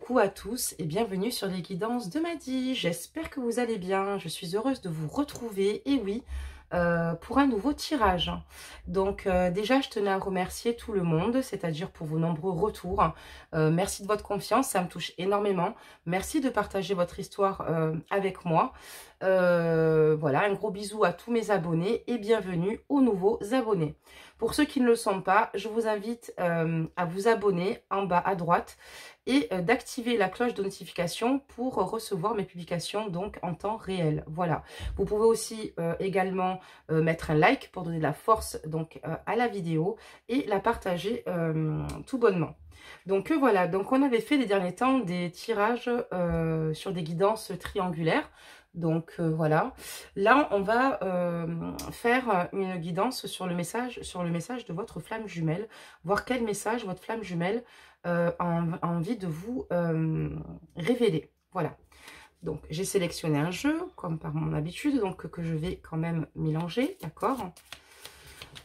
Coucou à tous et bienvenue sur les guidances de Madi. J'espère que vous allez bien. Je suis heureuse de vous retrouver, et oui, pour un nouveau tirage. Donc déjà, je tenais à remercier tout le monde, c'est-à-dire pour vos nombreux retours. Merci de votre confiance, ça me touche énormément. Merci de partager votre histoire avec moi. Voilà, un gros bisou à tous mes abonnés et bienvenue aux nouveaux abonnés. Pour ceux qui ne le sont pas, je vous invite à vous abonner en bas à droite et d'activer la cloche de notification pour recevoir mes publications donc en temps réel. Voilà. Vous pouvez aussi également mettre un like pour donner de la force donc à la vidéo et la partager tout bonnement. Donc voilà, donc on avait fait les derniers temps des tirages sur des guidances triangulaires. Donc voilà, là on va faire une guidance sur le message de votre flamme jumelle, voir quel message votre flamme jumelle a envie de vous révéler. Voilà, donc j'ai sélectionné un jeu comme par mon habitude, donc que je vais quand même mélanger, d'accord,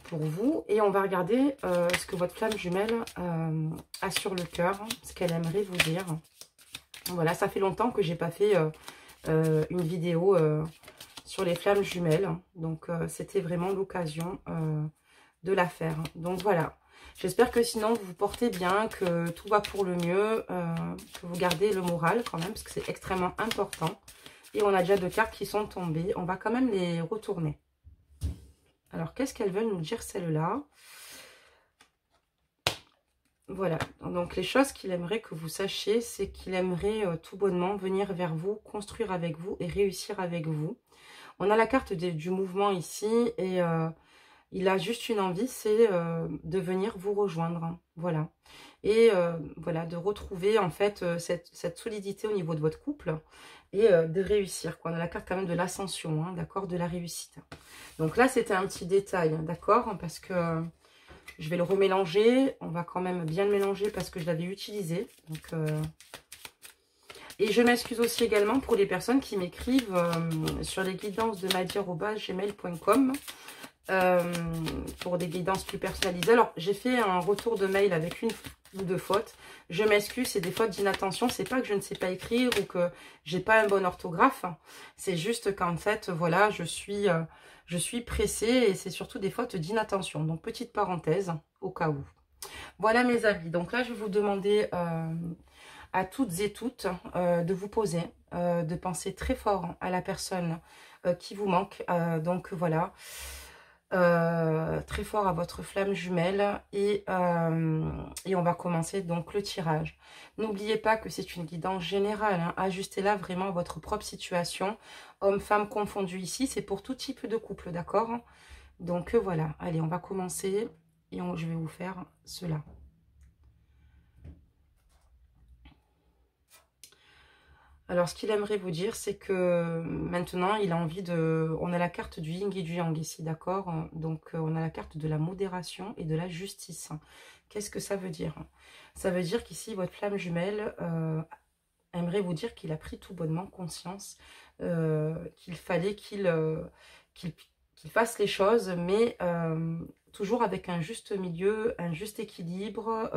pour vous, et on va regarder ce que votre flamme jumelle a sur le cœur, ce qu'elle aimerait vous dire. Voilà, ça fait longtemps que j'ai pas fait une vidéo sur les flammes jumelles, donc c'était vraiment l'occasion de la faire. Donc voilà, j'espère que sinon vous vous portez bien, que tout va pour le mieux, que vous gardez le moral quand même, parce que c'est extrêmement important. Et on a déjà 2 cartes qui sont tombées, on va quand même les retourner. Alors qu'est-ce qu'elles veulent nous dire celles-là? Voilà, donc les choses qu'il aimerait que vous sachiez, c'est qu'il aimerait tout bonnement venir vers vous, construire avec vous et réussir avec vous. On a la carte du mouvement ici et il a juste une envie, c'est de venir vous rejoindre. Voilà, et voilà, de retrouver en fait cette solidité au niveau de votre couple et de réussir, quoi. On a la carte quand même de l'ascension, hein, d'accord, de la réussite. Donc là, c'était un petit détail, d'accord, parce que... je vais le remélanger. On va quand même bien le mélanger parce que je l'avais utilisé. Donc, et je m'excuse aussi également pour les personnes qui m'écrivent sur les guidances de madi@gmail.com pour des guidances plus personnalisées. Alors, j'ai fait un retour de mail avec 1 ou 2 fautes. Je m'excuse, c'est des fautes d'inattention. C'est pas que je ne sais pas écrire ou que j'ai pas un bon orthographe. C'est juste qu'en fait, voilà, je suis pressée et c'est surtout des fautes d'inattention. Donc, petite parenthèse au cas où. Voilà mes amis. Donc là, je vais vous demander à toutes et toutes de vous poser, de penser très fort à la personne qui vous manque. Donc voilà, très fort à votre flamme jumelle et on va commencer donc le tirage. N'oubliez pas que c'est une guidance générale, hein. Ajustez-la vraiment à votre propre situation, homme-femme confondu ici, c'est pour tout type de couple, d'accord? Donc voilà, allez, on va commencer et je vais vous faire cela. Alors, ce qu'il aimerait vous dire, c'est que maintenant, il a envie de... On a la carte du yin et du yang ici, d'accord? Donc, on a la carte de la modération et de la justice. Qu'est-ce que ça veut dire? Ça veut dire qu'ici, votre flamme jumelle aimerait vous dire qu'il a pris tout bonnement conscience qu'il fallait qu'il fasse les choses, mais toujours avec un juste milieu, un juste équilibre.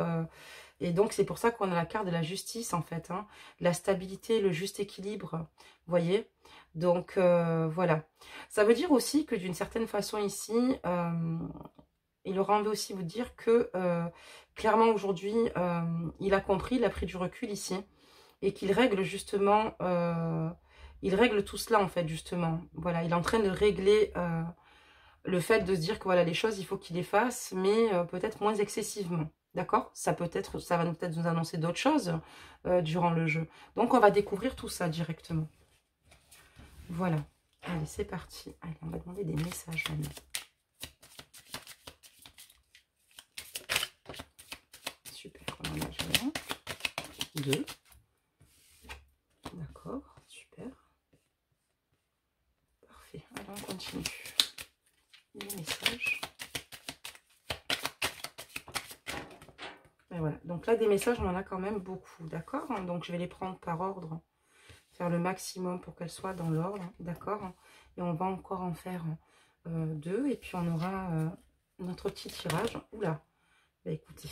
Et donc, c'est pour ça qu'on a la carte de la justice, en fait. Hein, la stabilité, le juste équilibre, vous voyez. Donc, voilà. Ça veut dire aussi que d'une certaine façon ici, il aura envie aussi de vous dire que, clairement, aujourd'hui, il a compris, il a pris du recul ici. Et qu'il règle justement... il règle tout cela, en fait, justement. Voilà, il est en train de régler le fait de se dire que, voilà, les choses, il faut qu'il les fasse, mais peut-être moins excessivement. D'accord? Ça va peut-être nous annoncer d'autres choses durant le jeu. Donc, on va découvrir tout ça directement. Voilà. Allez, c'est parti. Allez, on va demander des messages maintenant. Super. On en a un, 2. D'accord. Super. Parfait. Alors, on continue. Les messages. Et voilà, donc là des messages on en a quand même beaucoup, d'accord? Donc je vais les prendre par ordre, faire le maximum pour qu'elles soient dans l'ordre, d'accord? Et on va encore en faire 2 et puis on aura notre petit tirage. Oula, bah écoutez,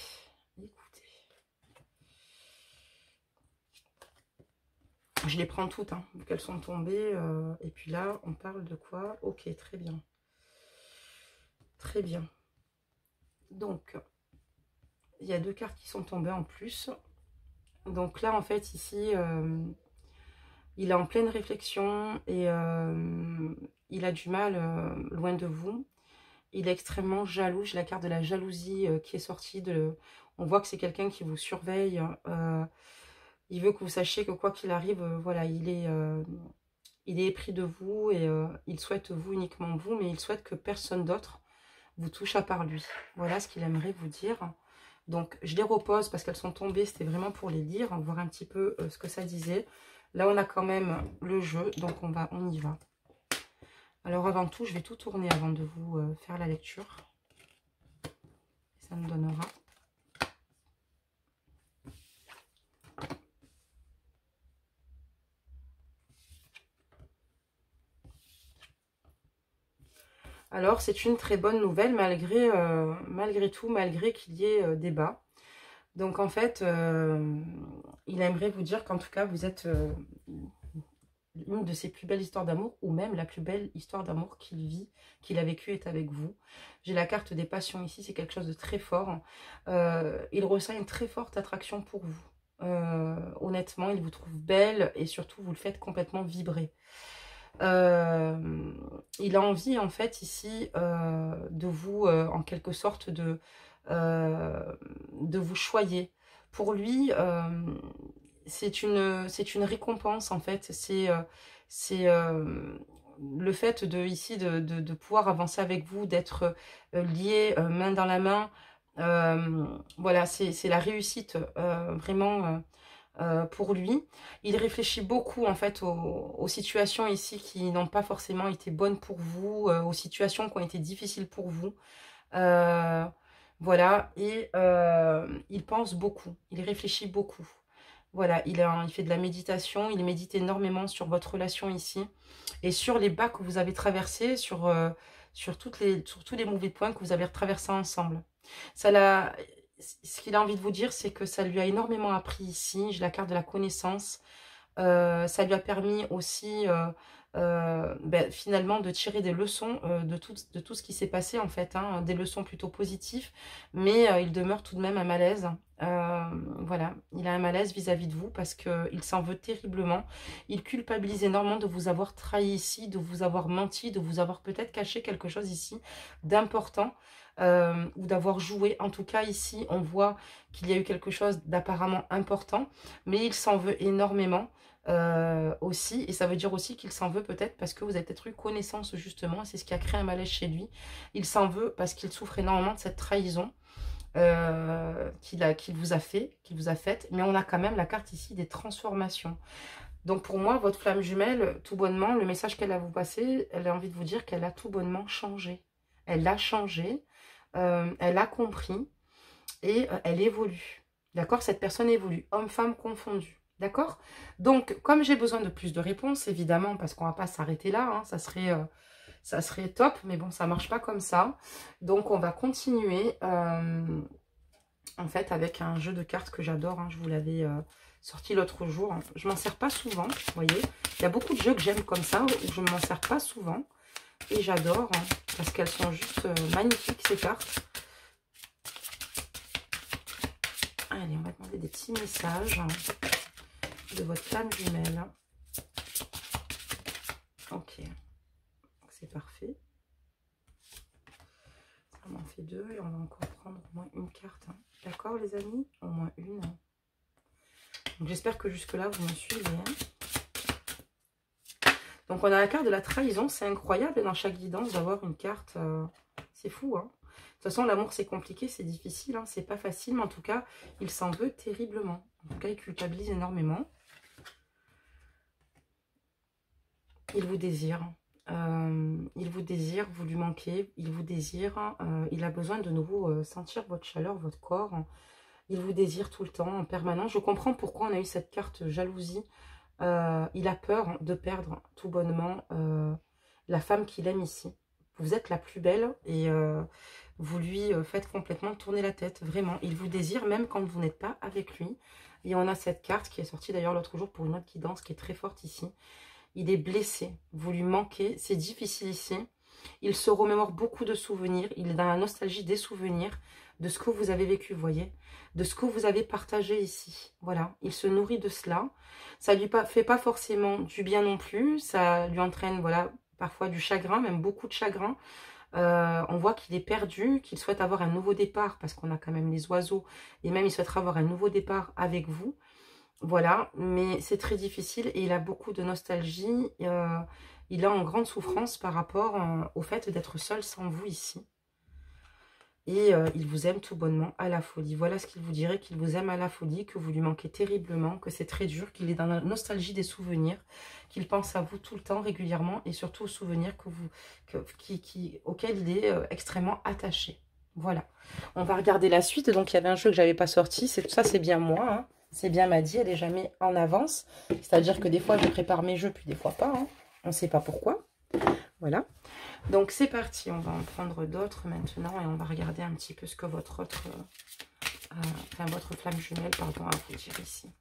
Je les prends toutes, hein, vu qu'elles sont tombées. Et puis là, on parle de quoi? Ok, très bien. Très bien. Donc, il y a 2 cartes qui sont tombées en plus. Donc là, en fait, ici, il est en pleine réflexion et il a du mal loin de vous. Il est extrêmement jaloux. J'ai la carte de la jalousie qui est sortie. On voit que c'est quelqu'un qui vous surveille. Il veut que vous sachiez que quoi qu'il arrive, voilà, il est épris de vous et il souhaite vous, uniquement vous, mais il souhaite que personne d'autre vous touche à part lui. Voilà ce qu'il aimerait vous dire. Donc, je les repose parce qu'elles sont tombées. C'était vraiment pour les lire, voir un petit peu ce que ça disait. Là, on a quand même le jeu, donc on y va. Alors, avant tout, je vais tout tourner avant de vous faire la lecture. Ça me donnera. Alors, c'est une très bonne nouvelle malgré tout, malgré qu'il y ait débat. Donc, en fait, il aimerait vous dire qu'en tout cas, vous êtes une de ses plus belles histoires d'amour, ou même la plus belle histoire d'amour qu'il vit, qu'il a vécue est avec vous. J'ai la carte des passions ici, c'est quelque chose de très fort. Il ressent une très forte attraction pour vous. Honnêtement, il vous trouve belle et surtout, vous le faites complètement vibrer. Il a envie en fait ici de vous en quelque sorte de vous choyer. Pour lui c'est une récompense en fait, c'est le fait ici de pouvoir avancer avec vous, d'être lié main dans la main. Voilà, c'est la réussite vraiment pour lui. Il réfléchit beaucoup en fait aux situations ici qui n'ont pas forcément été bonnes pour vous, aux situations qui ont été difficiles pour vous. Voilà, et il pense beaucoup, il réfléchit beaucoup. Voilà, il fait de la méditation, il médite énormément sur votre relation ici et sur les bas que vous avez traversés, sur tous les mauvais points que vous avez traversés ensemble. Ce qu'il a envie de vous dire, c'est que ça lui a énormément appris ici. J'ai la carte de la connaissance. Ça lui a permis aussi finalement de tirer des leçons de tout ce qui s'est passé en fait, hein, des leçons plutôt positives, mais il demeure tout de même un malaise. Voilà, il a un malaise vis-à-vis de vous parce qu'il s'en veut terriblement. Il culpabilise énormément de vous avoir trahi ici, de vous avoir menti, de vous avoir peut-être caché quelque chose ici d'important. Ou d'avoir joué. En tout cas, ici, on voit qu'il y a eu quelque chose d'apparemment important, mais il s'en veut énormément aussi. Et ça veut dire aussi qu'il s'en veut peut-être parce que vous avez peut-être eu connaissance justement. C'est ce qui a créé un malaise chez lui. Il s'en veut parce qu'il souffre énormément de cette trahison qu'il vous a faite. Mais on a quand même la carte ici des transformations. Donc pour moi, votre flamme jumelle, tout bonnement, le message qu'elle a vous passer, elle a envie de vous dire qu'elle a tout bonnement changé. Elle a changé. Elle a compris et elle évolue. D'accord? Cette personne évolue, homme-femme confondu. D'accord? Donc, comme j'ai besoin de plus de réponses, évidemment, parce qu'on ne va pas s'arrêter là, hein, ça serait top, mais bon, ça ne marche pas comme ça. Donc, on va continuer, en fait, avec un jeu de cartes que j'adore. Hein, je vous l'avais sorti l'autre jour. Hein. Je ne m'en sers pas souvent, vous voyez. Il y a beaucoup de jeux que j'aime comme ça, où je ne m'en sers pas souvent. Et j'adore, hein, parce qu'elles sont juste magnifiques, ces cartes. Allez, on va demander des petits messages de votre flamme jumelle. Ok, c'est parfait. On en fait 2 et on va encore prendre au moins une carte. Hein. D'accord, les amis? Au moins une. J'espère que jusque-là, vous me suivez. Hein. Donc, on a la carte de la trahison. C'est incroyable dans chaque guidance d'avoir une carte. C'est fou, hein. De toute façon, l'amour, c'est compliqué, c'est difficile. Hein, c'est pas facile, mais en tout cas, il s'en veut terriblement. En tout cas, il culpabilise énormément. Il vous désire. Il vous désire, vous lui manquez. Il vous désire. Il a besoin de nouveau sentir votre chaleur, votre corps. Il vous désire tout le temps, en permanence. Je comprends pourquoi on a eu cette carte jalousie. Il a peur de perdre tout bonnement la femme qu'il aime ici. Vous êtes la plus belle et vous lui faites complètement tourner la tête, vraiment. Il vous désire même quand vous n'êtes pas avec lui. Et on a cette carte qui est sortie d'ailleurs l'autre jour pour une autre guidance qui est très forte ici. Il est blessé, vous lui manquez, c'est difficile ici. Il se remémore beaucoup de souvenirs, il est dans la nostalgie des souvenirs, de ce que vous avez vécu, vous voyez, de ce que vous avez partagé ici. Voilà, il se nourrit de cela. Ça lui fait pas forcément du bien non plus, ça lui entraîne, voilà, parfois du chagrin, même beaucoup de chagrin. On voit qu'il est perdu, qu'il souhaite avoir un nouveau départ, parce qu'on a quand même les oiseaux, et même il souhaiterait avoir un nouveau départ avec vous. Voilà, mais c'est très difficile et il a beaucoup de nostalgie. Il est en grande souffrance par rapport au fait d'être seul sans vous ici. Et il vous aime tout bonnement à la folie. Voilà ce qu'il vous dirait, qu'il vous aime à la folie, que vous lui manquez terriblement, que c'est très dur, qu'il est dans la nostalgie des souvenirs, qu'il pense à vous tout le temps, régulièrement, et surtout aux souvenirs auxquels il est extrêmement attaché. Voilà. On va regarder la suite. Donc, il y avait un jeu que j'avais pas sorti. Ça, c'est bien moi, hein. C'est bien Maddy, elle n'est jamais en avance. C'est-à-dire que des fois, je prépare mes jeux, puis des fois pas, hein. On ne sait pas pourquoi. Voilà. Donc, c'est parti. On va en prendre d'autres maintenant et on va regarder un petit peu ce que votre flamme jumelle, pardon, a à vous dire ici.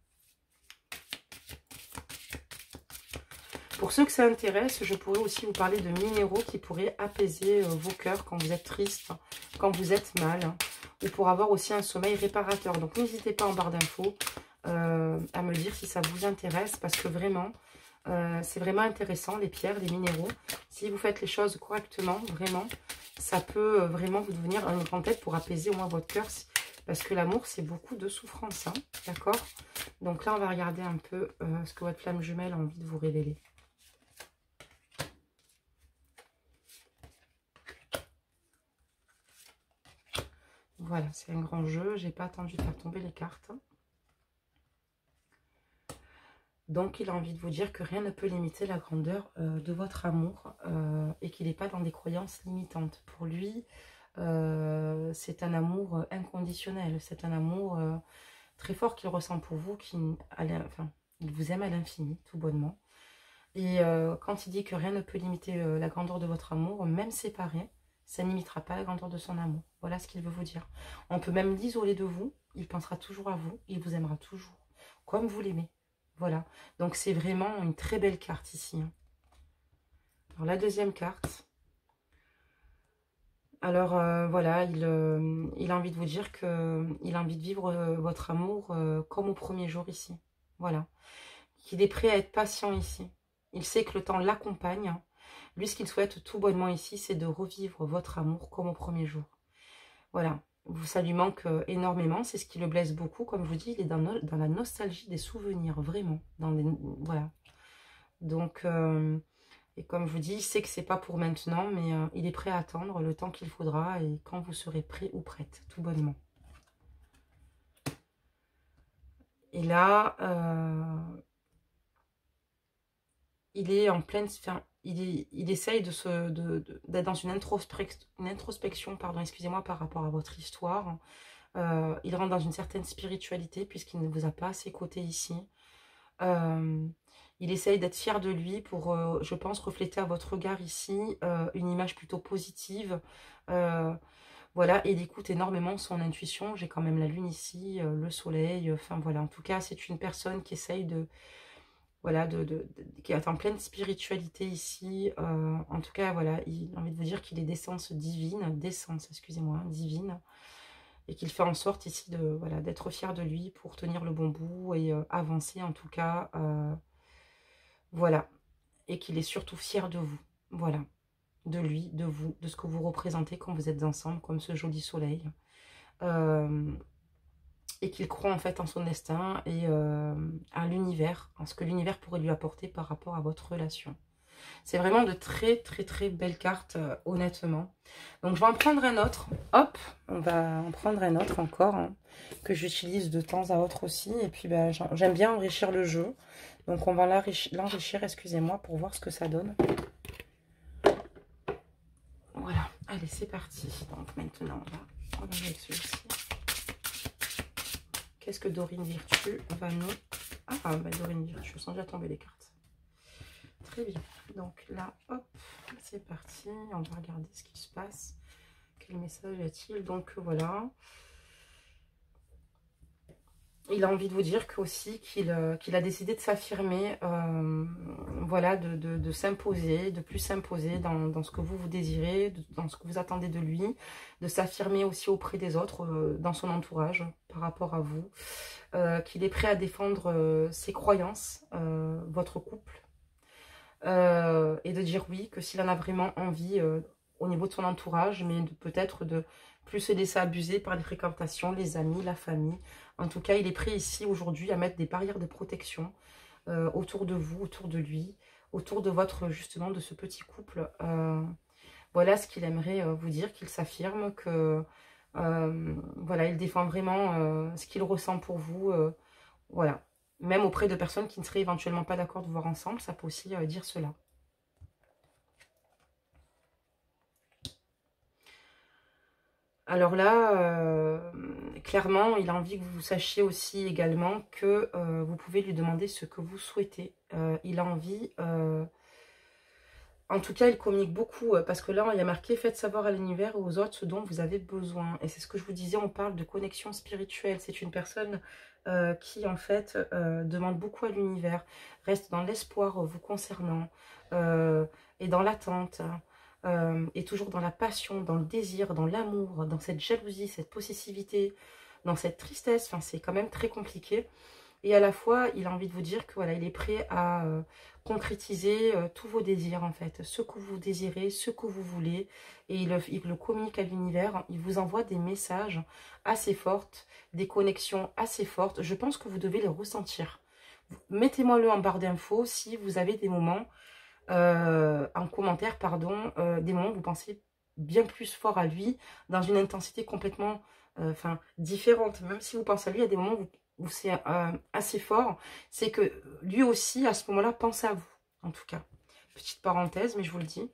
Pour ceux que ça intéresse, je pourrais aussi vous parler de minéraux qui pourraient apaiser vos cœurs quand vous êtes triste, quand vous êtes mal, hein, ou pour avoir aussi un sommeil réparateur. Donc, n'hésitez pas en barre d'infos à me dire si ça vous intéresse, parce que vraiment, c'est vraiment intéressant, les pierres, les minéraux. Si vous faites les choses correctement, vraiment, ça peut vraiment vous devenir une grande aide pour apaiser au moins votre cœur, parce que l'amour, c'est beaucoup de souffrance, hein, d'accord? Donc là, on va regarder un peu ce que votre flamme jumelle a envie de vous révéler. Voilà, c'est un grand jeu. J'ai pas attendu de faire tomber les cartes. Donc, il a envie de vous dire que rien ne peut limiter la grandeur de votre amour et qu'il n'est pas dans des croyances limitantes. Pour lui, c'est un amour inconditionnel. C'est un amour très fort qu'il ressent pour vous. Il vous aime à l'infini, tout bonnement. Et quand il dit que rien ne peut limiter la grandeur de votre amour, même séparé, ça ne limitera pas la grandeur de son amour. Voilà ce qu'il veut vous dire. On peut même l'isoler de vous, il pensera toujours à vous, il vous aimera toujours, comme vous l'aimez. Voilà, donc c'est vraiment une très belle carte ici, hein. Alors la deuxième carte, alors voilà, il a envie de vous dire qu'il a envie de vivre votre amour comme au premier jour ici. Voilà, qu'il est prêt à être patient ici. Il sait que le temps l'accompagne. Lui, ce qu'il souhaite tout bonnement ici, c'est de revivre votre amour comme au premier jour. Voilà, ça lui manque énormément. C'est ce qui le blesse beaucoup. Comme je vous dis, il est dans la nostalgie des souvenirs, vraiment. Voilà. Donc, et comme je vous dis, il sait que c'est pas pour maintenant, mais il est prêt à attendre le temps qu'il faudra et quand vous serez prêt ou prête, tout bonnement. Et là, il est en pleine... il essaye d'être dans une introspection, pardon, excusez-moi, par rapport à votre histoire. Il rentre dans une certaine spiritualité puisqu'il ne vous a pas à ses côtés ici. Il essaye d'être fier de lui pour, je pense, refléter à votre regard ici une image plutôt positive. Voilà, et il écoute énormément son intuition. J'ai quand même la lune ici, le soleil. Enfin voilà, en tout cas, c'est une personne qui essaye de... Voilà, qui est en pleine spiritualité ici. En tout cas, voilà, il a envie de vous dire qu'il est d'essence divine, excusez-moi, divine. Et qu'il fait en sorte ici voilà, d'être fier de lui pour tenir le bon bout et avancer en tout cas. Voilà. Et qu'il est surtout fier de vous. Voilà. De lui, de vous, de ce que vous représentez quand vous êtes ensemble, comme ce joli soleil. Et qu'il croit en fait en son destin et à l'univers, en ce que l'univers pourrait lui apporter par rapport à votre relation. C'est vraiment de très très très belles cartes, honnêtement. Donc je vais en prendre un autre. Hop, on va en prendre un autre encore, hein, que j'utilise de temps à autre aussi. Et puis ben, j'aime bien enrichir le jeu. Donc on va l'enrichir, excusez-moi, pour voir ce que ça donne. Voilà, allez c'est parti. Donc maintenant on va avec celui-ci. Qu'est-ce que Dorine Virtue va nous... Ah, bah Dorine Virtue, sans déjà tomber les cartes. Très bien. Donc là, hop, c'est parti. On va regarder ce qui se passe. quel message y a-t-il? Donc voilà. Il a envie de vous dire aussi qu'il a décidé de s'affirmer, voilà, de s'imposer, de plus s'imposer dans ce que vous désirez, dans ce que vous attendez de lui, de s'affirmer aussi auprès des autres, dans son entourage, par rapport à vous, qu'il est prêt à défendre ses croyances, votre couple, et de dire oui, que s'il en a vraiment envie au niveau de son entourage, mais peut-être de plus se laisser abuser par les fréquentations, les amis, la famille. En tout cas, il est prêt ici aujourd'hui à mettre des barrières de protection autour de vous, autour de lui, autour de votre, justement, de ce petit couple. Voilà ce qu'il aimerait vous dire, qu'il s'affirme, que voilà, il défend vraiment ce qu'il ressent pour vous. Voilà. Même auprès de personnes qui ne seraient éventuellement pas d'accord de voir ensemble, ça peut aussi dire cela. Alors là, clairement, il a envie que vous sachiez aussi également que vous pouvez lui demander ce que vous souhaitez. Il a envie, en tout cas, il communique beaucoup, parce que là, il y a marqué « Faites savoir à l'univers et aux autres ce dont vous avez besoin ». Et c'est ce que je vous disais, on parle de connexion spirituelle. C'est une personne qui, en fait, demande beaucoup à l'univers, reste dans l'espoir vous concernant, et dans l'attente. Et toujours dans la passion, dans le désir, dans l'amour, dans cette jalousie, cette possessivité, dans cette tristesse. Enfin, c'est quand même très compliqué. Et à la fois, il a envie de vous dire que voilà, il est prêt à concrétiser tous vos désirs, en fait. Ce que vous désirez, ce que vous voulez. Et il le communique à l'univers. Il vous envoie des messages assez fortes, des connexions assez fortes. Je pense que vous devez les ressentir. Mettez-moi-le en barre d'infos si vous avez des moments... en commentaire, pardon, des moments où vous pensez bien plus fort à lui, dans une intensité complètement différente. Même si vous pensez à lui, il y a des moments où c'est assez fort, c'est que lui aussi, à ce moment-là, pense à vous, en tout cas. Petite parenthèse, mais je vous le dis.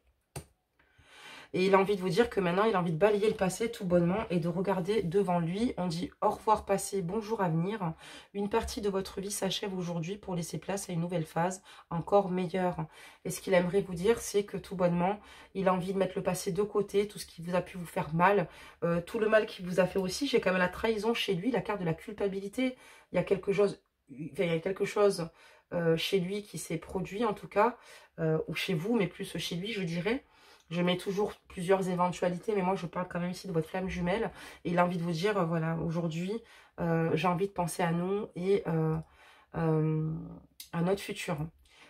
Et il a envie de vous dire que maintenant, il a envie de balayer le passé tout bonnement et de regarder devant lui. On dit au revoir passé, bonjour avenir. Une partie de votre vie s'achève aujourd'hui pour laisser place à une nouvelle phase encore meilleure. Et ce qu'il aimerait vous dire, c'est que tout bonnement, il a envie de mettre le passé de côté, tout ce qui vous a pu vous faire mal, tout le mal qu'il vous a fait aussi. J'ai quand même la trahison chez lui, la carte de la culpabilité. Il y a quelque chose, chez lui qui s'est produit en tout cas, ou chez vous, mais plus chez lui, je dirais. Je mets toujours plusieurs éventualités, mais moi, je parle quand même ici de votre flamme jumelle. Et il a envie de vous dire, voilà, aujourd'hui, j'ai envie de penser à nous et à notre futur.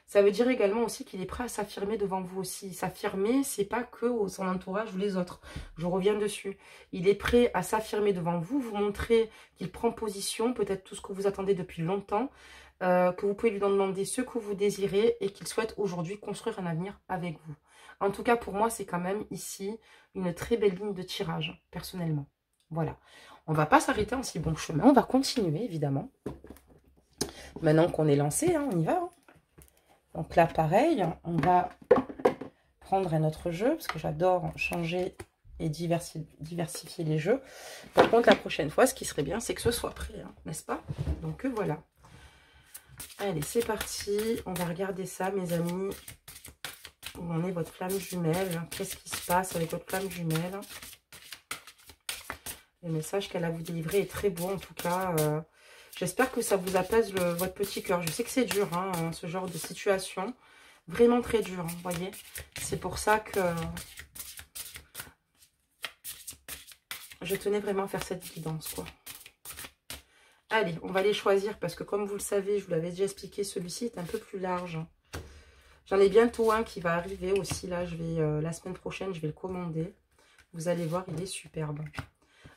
Ça veut dire également aussi qu'il est prêt à s'affirmer devant vous aussi. S'affirmer, c'est pas que son entourage ou les autres. Je reviens dessus. Il est prêt à s'affirmer devant vous, vous montrer qu'il prend position, peut-être tout ce que vous attendez depuis longtemps, que vous pouvez lui demander ce que vous désirez et qu'il souhaite aujourd'hui construire un avenir avec vous. En tout cas, pour moi, c'est quand même ici une très belle ligne de tirage, personnellement. Voilà. On ne va pas s'arrêter en si bon chemin. On va continuer, évidemment. Maintenant qu'on est lancé, hein, on y va. Hein. Donc là, pareil, on va prendre un autre jeu, parce que j'adore changer et diversifier les jeux. Par contre, la prochaine fois, ce qui serait bien, c'est que ce soit prêt, hein, n'est-ce pas? Donc voilà. Allez, c'est parti. On va regarder ça, mes amis. Où en est votre flamme jumelle? Qu'est-ce qui se passe avec votre flamme jumelle? Le message qu'elle a vous délivré est très beau en tout cas. J'espère que ça vous apaise votre petit cœur. Je sais que c'est dur, hein, ce genre de situation. Vraiment très dur, vous voyez. C'est pour ça que je tenais vraiment à faire cette guidance, quoi. Allez, on va les choisir parce que comme vous le savez, je vous l'avais déjà expliqué, celui-ci est un peu plus large. J'en ai bientôt un qui va arriver aussi. Là, je vais la semaine prochaine, je vais le commander. Vous allez voir, il est superbe.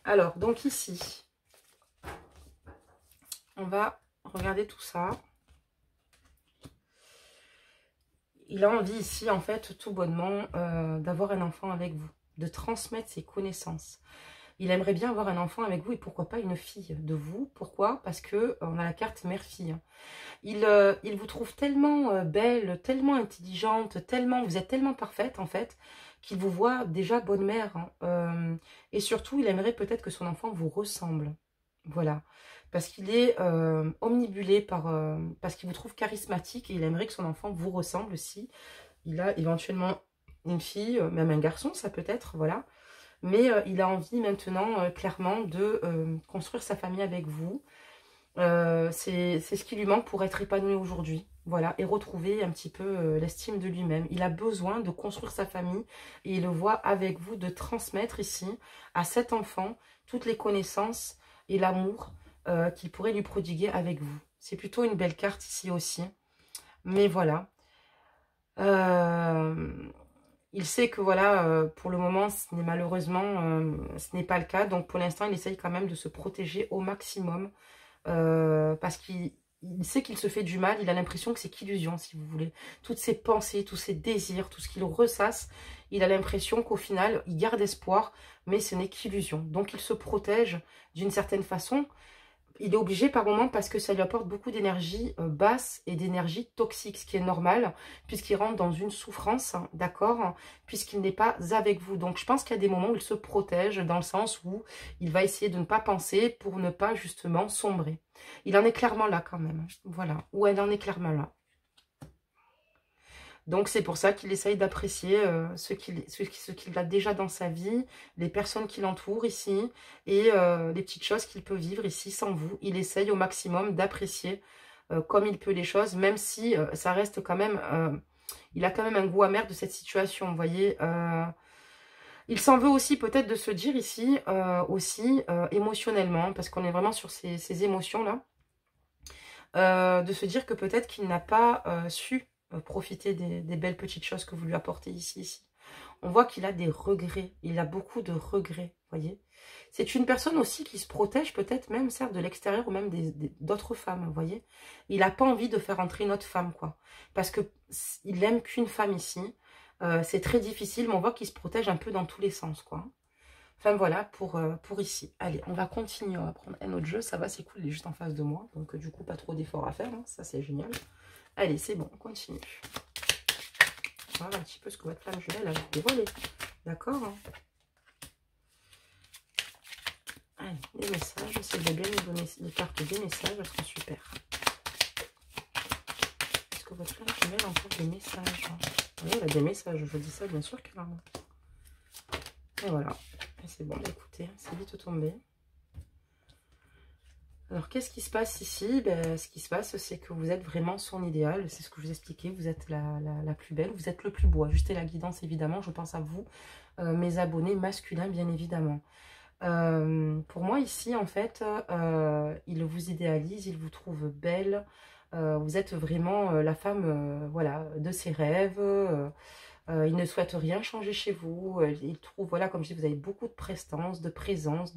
Alors, donc ici, on va regarder tout ça. Il a envie ici, en fait, tout bonnement, d'avoir un enfant avec vous, de transmettre ses connaissances. Il aimerait bien avoir un enfant avec vous et pourquoi pas une fille de vous. Pourquoi? Parce que on a la carte mère-fille. Il vous trouve tellement belle, tellement intelligente, vous êtes tellement parfaite en fait, qu'il vous voit déjà bonne mère. Hein. Et surtout, il aimerait peut-être que son enfant vous ressemble. Voilà. Parce qu'il est omnibulé parce qu'il vous trouve charismatique et il aimerait que son enfant vous ressemble aussi. Il a éventuellement une fille, même un garçon, ça peut être, voilà. Mais il a envie maintenant, clairement, de construire sa famille avec vous. C'est ce qui lui manque pour être épanoui aujourd'hui. Voilà, et retrouver un petit peu l'estime de lui-même. Il a besoin de construire sa famille et il le voit avec vous, de transmettre ici à cet enfant toutes les connaissances et l'amour qu'il pourrait lui prodiguer avec vous. C'est plutôt une belle carte ici aussi. Mais voilà. Il sait que voilà, pour le moment, malheureusement, ce n'est pas le cas. Donc pour l'instant, il essaye quand même de se protéger au maximum. Parce qu'il sait qu'il se fait du mal, il a l'impression que c'est qu'illusion, si vous voulez. Toutes ses pensées, tous ses désirs, tout ce qu'il ressasse, il a l'impression qu'au final, il garde espoir, mais ce n'est qu'illusion. Donc il se protège d'une certaine façon. Il est obligé par moment parce que ça lui apporte beaucoup d'énergie basse et d'énergie toxique, ce qui est normal, puisqu'il rentre dans une souffrance, d'accord, puisqu'il n'est pas avec vous. Donc je pense qu'il y a des moments où il se protège, dans le sens où il va essayer de ne pas penser pour ne pas justement sombrer. Il en est clairement là quand même, voilà, ou elle en est clairement là. Donc, c'est pour ça qu'il essaye d'apprécier ce qu'il a déjà dans sa vie, les personnes qui l'entourent ici, et les petites choses qu'il peut vivre ici sans vous. Il essaye au maximum d'apprécier comme il peut les choses, même si ça reste quand même... il a quand même un goût amer de cette situation, vous voyez. Il s'en veut aussi peut-être de se dire ici, émotionnellement, parce qu'on est vraiment sur ces émotions-là, de se dire que peut-être qu'il n'a pas su profiter des belles petites choses que vous lui apportez ici. On voit qu'il a des regrets. Il a beaucoup de regrets, voyez. C'est une personne aussi qui se protège peut-être même, certes, de l'extérieur ou même d'autres femmes, vous voyez. Il n'a pas envie de faire entrer une autre femme, quoi. Parce qu'il n'aime qu'une femme ici. C'est très difficile, mais on voit qu'il se protège un peu dans tous les sens, quoi. Enfin, voilà pour ici. Allez, on va continuer. On va prendre un autre jeu. Ça va, c'est cool, il est juste en face de moi. Donc, du coup, pas trop d'efforts à faire. Hein. Ça, c'est génial. Allez, c'est bon, on continue. Voilà un petit peu ce que votre flamme jumelle a dévoilé. D'accord, hein. Allez, les messages. C'est de bien nous donner les cartes des messages. Elles sont super. Est-ce que votre flamme jumelle a encore des messages? Oui, elle a des messages. Je dis ça, bien sûr qu'elle en a. Et voilà. Et c'est bon, écoutez, c'est vite tombé. Alors, qu'est-ce qui se passe ici? Ben, ce qui se passe, c'est que vous êtes vraiment son idéal. C'est ce que je vous expliquais. Vous êtes la plus belle. Vous êtes le plus beau. Ajustez la guidance, évidemment. Je pense à vous, mes abonnés masculins, bien évidemment. Pour moi, ici, en fait, il vous idéalise. Il vous trouve belle. Vous êtes vraiment la femme voilà, de ses rêves. Il ne souhaite rien changer chez vous. Il trouve, voilà, comme je dis, vous avez beaucoup de prestance, de présence,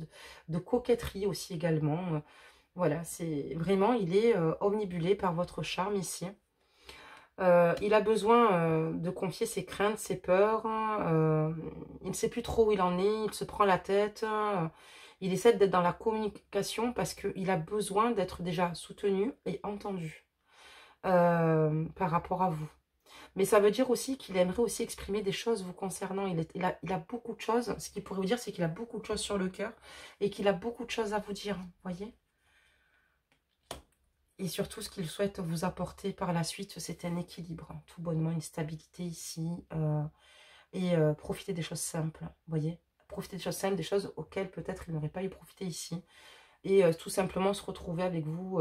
de coquetterie aussi également. Voilà, c'est vraiment, il est omnibulé par votre charme ici. Il a besoin de confier ses craintes, ses peurs. Il ne sait plus trop où il en est, il se prend la tête. Il essaie d'être dans la communication parce qu'il a besoin d'être déjà soutenu et entendu par rapport à vous. Mais ça veut dire aussi qu'il aimerait aussi exprimer des choses vous concernant. Il a beaucoup de choses. Ce qu'il pourrait vous dire, c'est qu'il a beaucoup de choses sur le cœur et qu'il a beaucoup de choses à vous dire. Voyez ? Et surtout, ce qu'il souhaite vous apporter par la suite, c'est un équilibre. Tout bonnement, une stabilité ici. Et profiter des choses simples. Voyez ? Profiter des choses simples, des choses auxquelles peut-être il n'aurait pas eu profiter ici. Et tout simplement se retrouver avec vous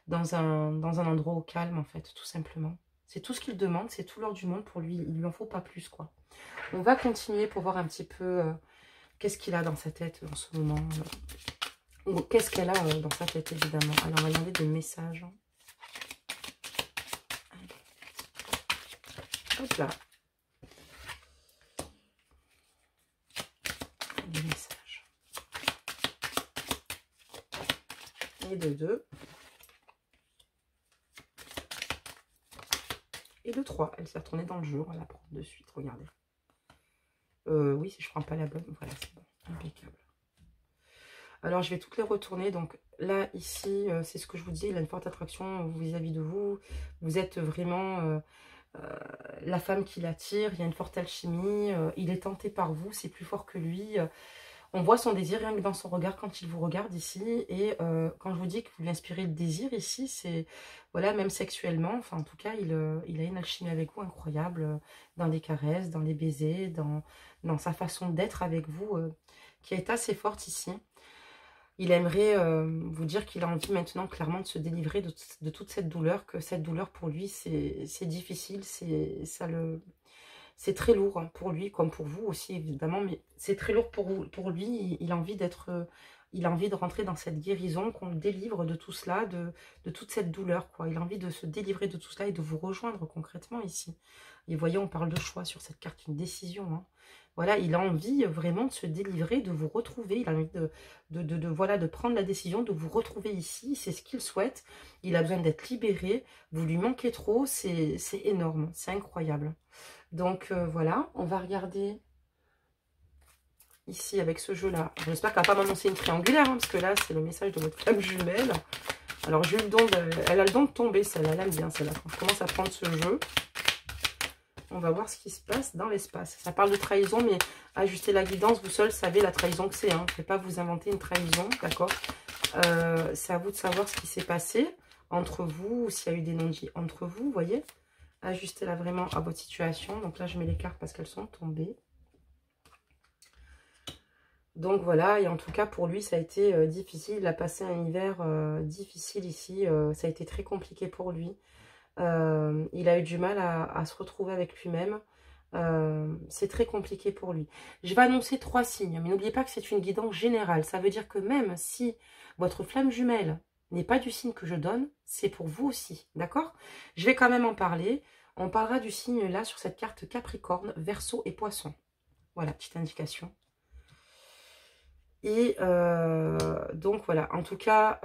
dans un endroit au calme, en fait, tout simplement. C'est tout ce qu'il demande, c'est tout l'or du monde pour lui. Il ne lui en faut pas plus, quoi. On va continuer pour voir un petit peu qu'est-ce qu'il a dans sa tête en ce moment. Ou qu'est-ce qu'elle a dans sa tête, évidemment. Alors, on va demander des messages. Hop là. Des messages. Et de 2. Et de 3. Elle s'est retournée dans le jeu. On va la prendre de suite. Regardez. Oui, si je ne prends pas la bonne. Voilà, c'est bon. Impeccable. Alors, je vais toutes les retourner. Donc, là, ici, c'est ce que je vous dis. Il a une forte attraction vis-à-vis de vous. Vous êtes vraiment la femme qui l'attire. Il y a une forte alchimie. Il est tenté par vous. C'est plus fort que lui. On voit son désir rien que dans son regard quand il vous regarde ici. Et quand je vous dis que vous lui inspirez le désir ici, c'est, voilà, même sexuellement. Enfin, en tout cas, il a une alchimie avec vous incroyable. Dans les caresses, dans les baisers, dans sa façon d'être avec vous. qui est assez forte ici. Il aimerait vous dire qu'il a envie maintenant clairement de se délivrer de toute cette douleur, que cette douleur pour lui c'est difficile, c'est très lourd hein, pour lui, comme pour vous aussi évidemment, mais c'est très lourd pour lui, il a envie il a envie de rentrer dans cette guérison, qu'on le délivre de tout cela, de toute cette douleur, quoi. Il a envie de se délivrer de tout cela et de vous rejoindre concrètement ici. Et voyez, on parle de choix sur cette carte, une décision, hein. Voilà, il a envie vraiment de se délivrer, de vous retrouver. Il a envie voilà, de prendre la décision de vous retrouver ici. C'est ce qu'il souhaite. Il a besoin d'être libéré. Vous lui manquez trop. C'est énorme. C'est incroyable. Donc, voilà. On va regarder ici avec ce jeu-là. J'espère qu'elle va pas m'annoncer une triangulaire. Hein, parce que là, c'est le message de votre flamme jumelle. Alors, j'ai eu le don elle a le don de tomber, celle-là. Elle aime bien, celle-là. Quand je commence à prendre ce jeu... On va voir ce qui se passe dans l'espace. Ça parle de trahison, mais ajuster la guidance, vous seul savez la trahison que c'est. Hein. Je ne vais pas vous inventer une trahison, d'accord. C'est à vous de savoir ce qui s'est passé entre vous, s'il y a eu des non-dits entre vous, vous voyez. Ajustez-la vraiment à votre situation. Donc là, je mets les cartes parce qu'elles sont tombées. Donc voilà, et en tout cas, pour lui, ça a été difficile. Il a passé un hiver difficile ici. Ça a été très compliqué pour lui. Il a eu du mal à se retrouver avec lui-même. C'est très compliqué pour lui. Je vais annoncer 3 signes, mais n'oubliez pas que c'est une guidance générale. Ça veut dire que même si votre flamme jumelle n'est pas du signe que je donne, c'est pour vous aussi, d'accord? Je vais quand même en parler. On parlera du signe là sur cette carte Capricorne, Verseau et Poisson. Voilà, petite indication. Et donc voilà, en tout cas...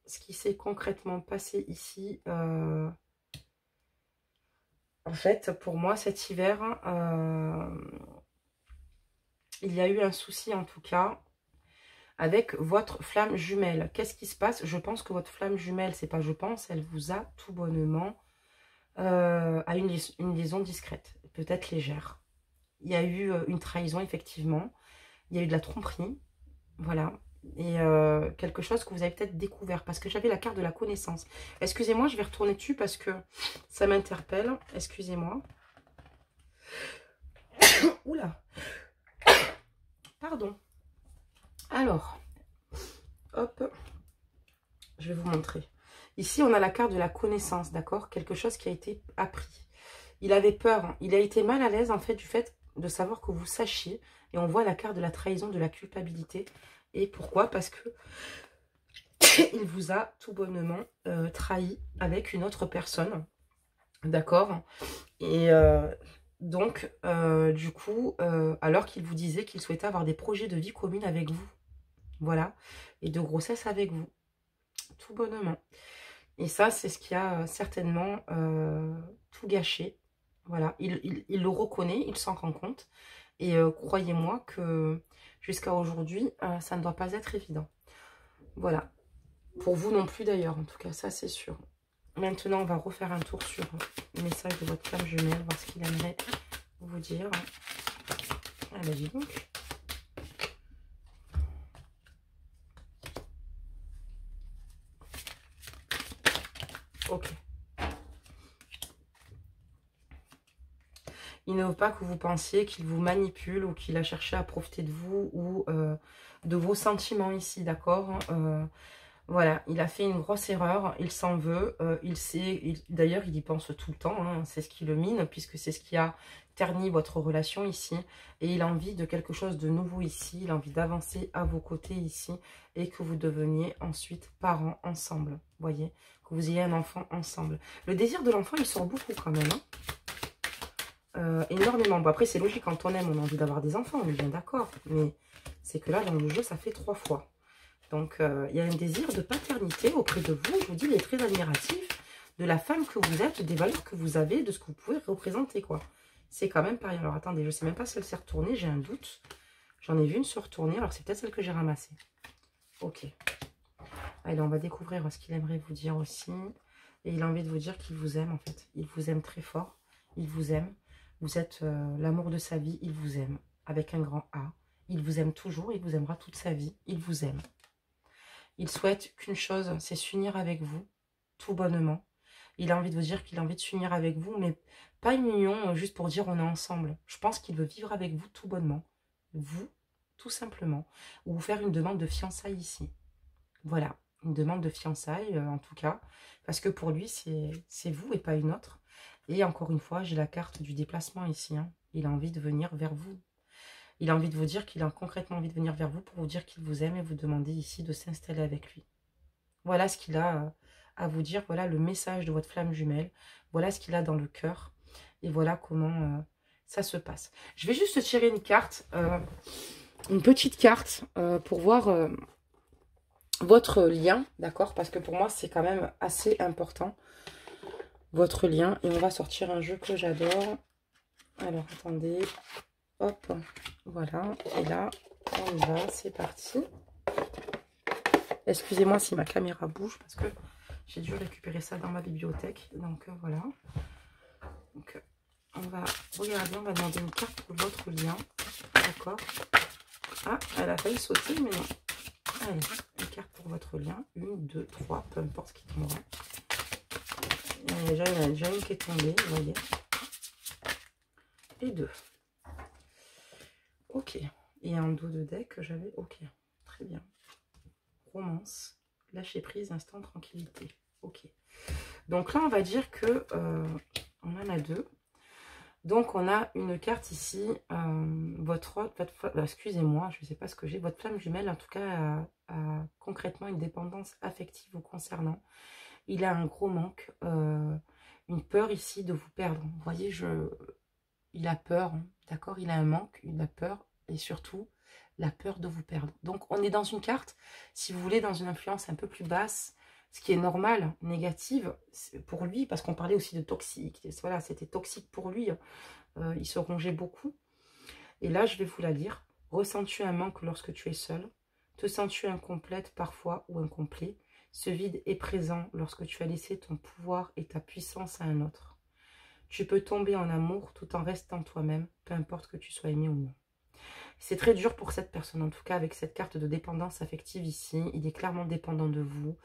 ce qui s'est concrètement passé ici, en fait, pour moi, cet hiver, il y a eu un souci, en tout cas, avec votre flamme jumelle. Qu'est-ce qui se passe? Je pense que votre flamme jumelle, c'est pas je pense, elle vous a tout bonnement à une liaison discrète, peut-être légère. Il y a eu une trahison, effectivement. Il y a eu de la tromperie, voilà. Et quelque chose que vous avez peut-être découvert, parce que j'avais la carte de la connaissance. Excusez-moi, je vais retourner dessus parce que ça m'interpelle. Excusez-moi. Oula. Pardon. Alors, hop, je vais vous montrer. Ici, on a la carte de la connaissance, d'accord? Quelque chose qui a été appris. Il avait peur, hein. Il a été mal à l'aise, en fait, du fait de savoir que vous sachiez. Et on voit la carte de la trahison, de la culpabilité. Et pourquoi? Parce que il vous a tout bonnement trahi avec une autre personne. D'accord? Et donc, du coup, alors qu'il vous disait qu'il souhaitait avoir des projets de vie commune avec vous. Voilà. Et de grossesse avec vous. Tout bonnement. Et ça, c'est ce qui a certainement tout gâché. Voilà. Il le reconnaît, il s'en rend compte. Et croyez-moi que jusqu'à aujourd'hui, ça ne doit pas être évident. Voilà. Pour vous non plus d'ailleurs, en tout cas, ça c'est sûr. Maintenant, on va refaire un tour sur le message de votre flamme jumelle, voir ce qu'il aimerait vous dire. Ah ben dis donc. Ok. Il ne veut pas que vous pensiez qu'il vous manipule ou qu'il a cherché à profiter de vous ou de vos sentiments ici, d'accord? Voilà, il a fait une grosse erreur, il s'en veut, il sait, d'ailleurs il y pense tout le temps, hein, c'est ce qui le mine, puisque c'est ce qui a terni votre relation ici, et il a envie de quelque chose de nouveau ici, il a envie d'avancer à vos côtés ici, et que vous deveniez ensuite parents ensemble, voyez, que vous ayez un enfant ensemble. Le désir de l'enfant, il sort beaucoup quand même, hein. Énormément. Bon, après, c'est logique, quand on aime, on a envie d'avoir des enfants, on est bien d'accord, mais c'est que là, dans le jeu, ça fait 3 fois. Donc, il y a un désir de paternité auprès de vous. Je vous dis, il est très admiratif de la femme que vous êtes, des valeurs que vous avez, de ce que vous pouvez représenter, quoi. C'est quand même pareil. Alors, attendez, je ne sais même pas si elle s'est retournée, j'ai un doute. J'en ai vu une se retourner, alors c'est peut-être celle que j'ai ramassée. Ok. Allez, on va découvrir ce qu'il aimerait vous dire aussi. Et il a envie de vous dire qu'il vous aime, en fait. Il vous aime très fort. Il vous aime. Vous êtes l'amour de sa vie. Il vous aime. Avec un grand A. Il vous aime toujours. Il vous aimera toute sa vie. Il vous aime. Il souhaite qu'une chose, c'est s'unir avec vous, tout bonnement. Il a envie de vous dire qu'il a envie de s'unir avec vous, mais pas une union juste pour dire on est ensemble. Je pense qu'il veut vivre avec vous tout bonnement. vous, tout simplement. Ou vous faire une demande de fiançailles ici. Voilà, une demande de fiançailles en tout cas. Parce que pour lui, c'est vous et pas une autre. Et encore une fois, j'ai la carte du déplacement ici. Hein. Il a envie de venir vers vous. Il a envie de vous dire qu'il a concrètement envie de venir vers vous pour vous dire qu'il vous aime et vous demander ici de s'installer avec lui. Voilà ce qu'il a à vous dire. Voilà le message de votre flamme jumelle. Voilà ce qu'il a dans le cœur. Et voilà comment ça se passe. Je vais juste tirer une carte, une petite carte pour voir votre lien, d'accord? Parce que pour moi, c'est quand même assez important, votre lien. Et on va sortir un jeu que j'adore. Alors, attendez. Hop, voilà. Et là, on y va, c'est parti. Excusez-moi si ma caméra bouge parce que j'ai dû récupérer ça dans ma bibliothèque. Donc, voilà. Donc, on va regarder, on va demander une carte pour votre lien. D'accord. Ah, elle a failli sauter, mais non. Allez, une carte pour votre lien. 1, 2, 3, peu importe ce qui tombera. Il y en a déjà une qui est tombée, vous voyez. Et 2. Ok. Et un dos de deck que j'avais. Ok. Très bien. Romance. Lâcher prise, instant tranquillité. Ok. Donc là, on va dire que on en a 2. Donc, on a une carte ici. Excusez-moi, je ne sais pas ce que j'ai. Votre flamme jumelle, en tout cas, a concrètement une dépendance affective vous concernant. Il a un gros manque, une peur ici de vous perdre. Vous voyez, il a peur, hein, d'accord? Il a un manque, il a peur et surtout la peur de vous perdre. Donc, on est dans une carte, si vous voulez, dans une influence un peu plus basse, ce qui est normal, négative pour lui, parce qu'on parlait aussi de toxique. Voilà, c'était toxique pour lui. Il se rongeait beaucoup. Et là, je vais vous la lire. Ressens-tu un manque lorsque tu es seul? Te sens-tu incomplète parfois ou incomplet? Ce vide est présent lorsque tu as laissé ton pouvoir et ta puissance à un autre. Tu peux tomber en amour tout en restant toi-même, peu importe que tu sois aimé ou non. C'est très dur pour cette personne, en tout cas avec cette carte de dépendance affective ici. Il est clairement dépendant de vous.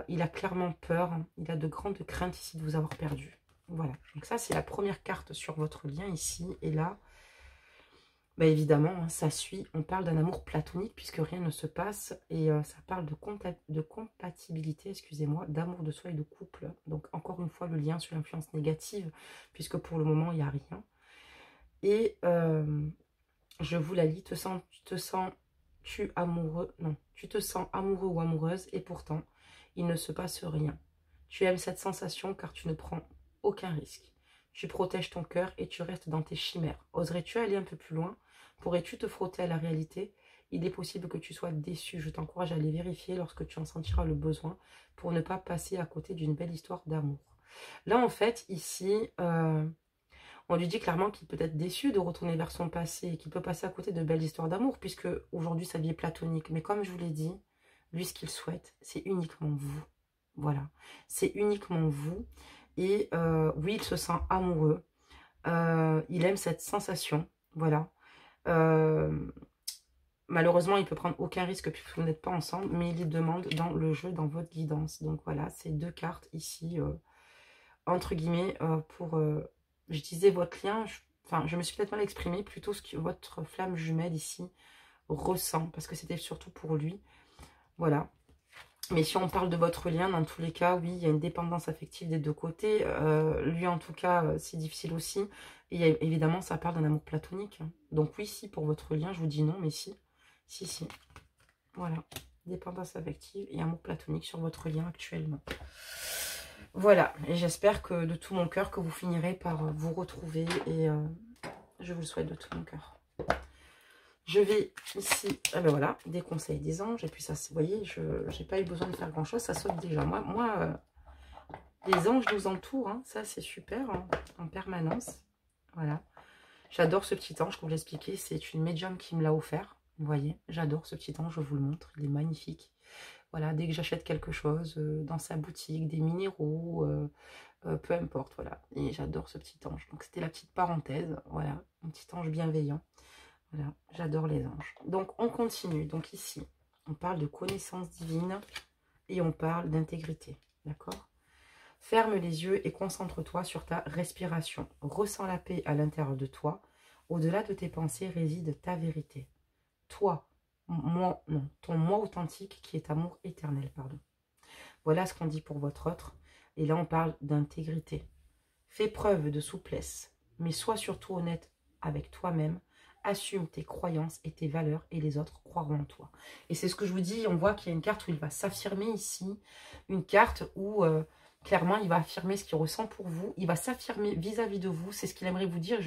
Il a clairement peur. Il a de grandes craintes ici de vous avoir perdu. Voilà. Donc ça, c'est la première carte sur votre lien ici. Et là, bah évidemment, hein, ça suit. On parle d'un amour platonique puisque rien ne se passe. Et ça parle de compatibilité, excusez-moi, d'amour de soi et de couple. Donc encore une fois, le lien sur l'influence négative puisque pour le moment, il n'y a rien. Et je vous la lis. Tu amoureux? Non. Tu te sens amoureux ou amoureuse et pourtant, il ne se passe rien. Tu aimes cette sensation car tu ne prends aucun risque. Tu protèges ton cœur et tu restes dans tes chimères. Oserais-tu aller un peu plus loin? Pourrais-tu te frotter à la réalité? Il est possible que tu sois déçu. Je t'encourage à aller vérifier lorsque tu en sentiras le besoin pour ne pas passer à côté d'une belle histoire d'amour. Là, en fait, ici, on lui dit clairement qu'il peut être déçu de retourner vers son passé et qu'il peut passer à côté de belles histoires d'amour puisque aujourd'hui, sa vie est platonique. Mais comme je vous l'ai dit, lui, ce qu'il souhaite, c'est uniquement vous. Voilà, c'est uniquement vous. Et oui, il se sent amoureux. Il aime cette sensation. Voilà. Malheureusement, il ne peut prendre aucun risque puisque vous n'êtes pas ensemble. Mais il les demande dans le jeu, dans votre guidance. Donc voilà, c'est 2 cartes ici, entre guillemets, pour... je disais votre lien, je me suis peut-être mal exprimée. Plutôt ce que votre flamme jumelle ici ressent. Parce que c'était surtout pour lui. Voilà. Mais si on parle de votre lien, dans tous les cas, oui, il y a une dépendance affective des 2 côtés. Lui, en tout cas, c'est difficile aussi. Et évidemment, ça parle d'un amour platonique. Donc oui, si, pour votre lien, je vous dis non, mais si. Si, si. Voilà. Dépendance affective et amour platonique sur votre lien actuellement. Voilà. Et j'espère que de tout mon cœur, que vous finirez par vous retrouver. Et je vous le souhaite de tout mon cœur. Je vais ici, ah ben voilà, des conseils des anges. Et puis ça, vous voyez, je n'ai pas eu besoin de faire grand chose, ça saute déjà. Moi les anges nous entourent, hein, ça c'est super, hein, en permanence. Voilà. J'adore ce petit ange, comme je l'expliquais, c'est une médium qui me l'a offert. Vous voyez, j'adore ce petit ange, je vous le montre, il est magnifique. Voilà, dès que j'achète quelque chose dans sa boutique, des minéraux, peu importe, voilà. Et j'adore ce petit ange. Donc c'était la petite parenthèse, voilà, un petit ange bienveillant. Voilà, j'adore les anges. Donc, on continue. Donc, ici, on parle de connaissance divine et on parle d'intégrité. D'accord? Ferme les yeux et concentre-toi sur ta respiration. Ressens la paix à l'intérieur de toi. Au-delà de tes pensées réside ta vérité. Toi, moi, non, ton moi authentique qui est amour éternel, pardon. Voilà ce qu'on dit pour votre autre. Et là, on parle d'intégrité. Fais preuve de souplesse, mais sois surtout honnête avec toi-même. Assume tes croyances et tes valeurs et les autres croiront en toi. Et c'est ce que je vous dis, on voit qu'il y a une carte où il va s'affirmer ici. Une carte où, clairement, il va affirmer ce qu'il ressent pour vous. Il va s'affirmer vis-à-vis de vous. C'est ce qu'il aimerait vous dire.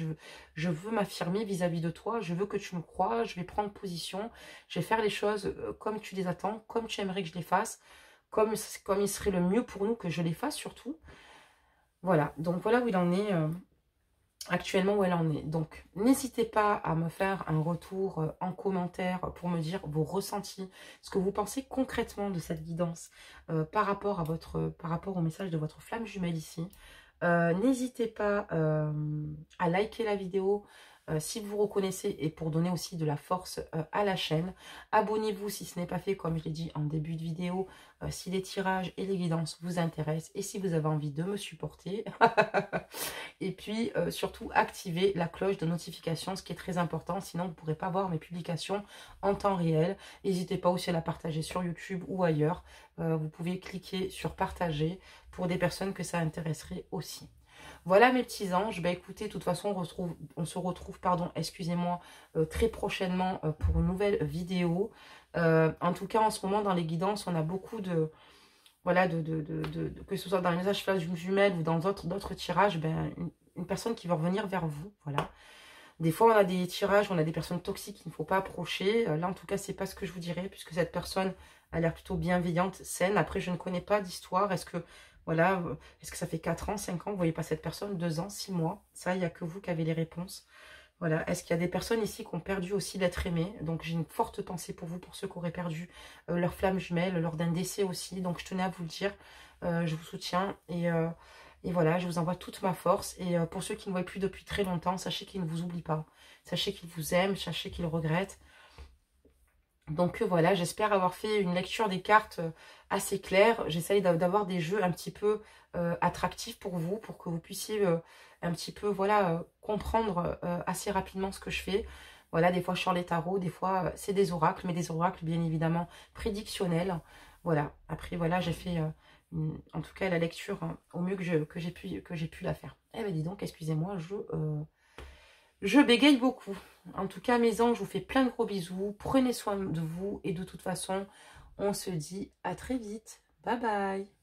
Je veux m'affirmer vis-à-vis de toi. Je veux que tu me crois. Je vais prendre position. Je vais faire les choses comme tu les attends, comme tu aimerais que je les fasse. Comme il serait le mieux pour nous que je les fasse surtout. Voilà, donc voilà où il en est, actuellement où elle en est. Donc n'hésitez pas à me faire un retour en commentaire pour me dire vos ressentis, ce que vous pensez concrètement de cette guidance par rapport au message de votre flamme jumelle ici. N'hésitez pas à liker la vidéo si vous reconnaissez et pour donner aussi de la force à la chaîne. Abonnez-vous si ce n'est pas fait, comme je l'ai dit en début de vidéo, si les tirages et les guidances vous intéressent et si vous avez envie de me supporter. Et puis surtout activez la cloche de notification, ce qui est très important, sinon vous ne pourrez pas voir mes publications en temps réel. N'hésitez pas aussi à la partager sur YouTube ou ailleurs. Vous pouvez cliquer sur partager pour des personnes que ça intéresserait aussi. Voilà mes petits anges, bah écoutez, de toute façon on se retrouve, pardon, excusez-moi, très prochainement pour une nouvelle vidéo. En tout cas en ce moment dans les guidances on a beaucoup de, voilà, que ce soit dans les messages flash jumelles ou dans d'autres tirages, ben, une personne qui va revenir vers vous, voilà. Des fois, on a des tirages, on a des personnes toxiques qu'il ne faut pas approcher. Là, en tout cas, c'est pas ce que je vous dirais, puisque cette personne a l'air plutôt bienveillante, saine. Après, je ne connais pas d'histoire. Est-ce que, voilà, est-ce que ça fait 4 ans, 5 ans, vous voyez pas cette personne, 2 ans, 6 mois? Ça, il n'y a que vous qui avez les réponses. Voilà. Est-ce qu'il y a des personnes ici qui ont perdu aussi l'être aimé? Donc, j'ai une forte pensée pour vous, pour ceux qui auraient perdu leur flamme jumelle lors d'un décès aussi. Donc, je tenais à vous le dire. Je vous soutiens et voilà, je vous envoie toute ma force. Et pour ceux qui ne voient plus depuis très longtemps, sachez qu'ils ne vous oublient pas. Sachez qu'ils vous aiment, sachez qu'ils regrettent. Donc voilà, j'espère avoir fait une lecture des cartes assez claire. J'essaye d'avoir des jeux un petit peu attractifs pour vous, pour que vous puissiez un petit peu, voilà, comprendre assez rapidement ce que je fais. Voilà, des fois je sors les tarots, des fois c'est des oracles, mais des oracles bien évidemment prédictionnels. Voilà, après voilà, j'ai fait en tout cas la lecture au mieux que j'ai pu la faire. Eh ben dis donc, excusez-moi, je bégaye beaucoup. En tout cas, mes anges, je vous fais plein de gros bisous. Prenez soin de vous et de toute façon, on se dit à très vite. Bye bye.